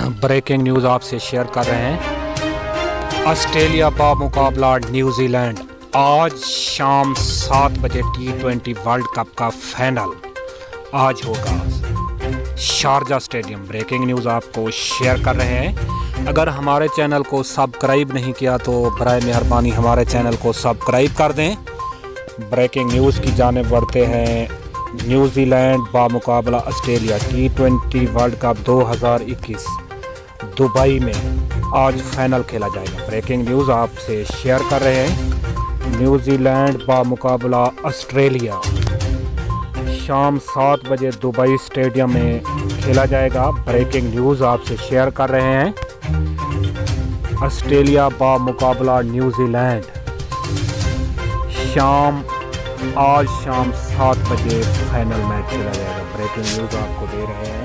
Breaking news आपसे share कर रहे हैं। ऑस्ट्रेलिया का मुकाबला न्यूजीलैंड आज शाम 7 बजे T20 वर्ल्ड कप का फाइनल आज होगा शारजा स्टेडियम। ब्रेकिंग न्यूज़ आपको शेयर कर रहे हैं। अगर हमारे चैनल को सब्सक्राइब नहीं किया तो बराए मेहरबानी हमारे चैनल को सब्सक्राइब कर दें। ब्रेकिंग न्यूज़ की जानिब बढ़ते हैं। न्यूजीलैंड बामुकाबला Australia T20 world cup 2021 Dubai में आज फाइनल खेला जाएगा। ब्रेकिंग न्यूज़ आपसे शेयर कर रहे हैं। न्यूजीलैंड बामुकाबला ऑस्ट्रेलिया शाम 7 बजे दुबई स्टेडियम में खेला जाएगा। ब्रेकिंग न्यूज़ आपसे शेयर कर रहे हैं। ऑस्ट्रेलिया बामुकाबला न्यूजीलैंड आज शाम 7 बजे फाइनल मैच खेला जाएगा। ब्रेकिंग न्यूज़ आपको दे रहे हैं।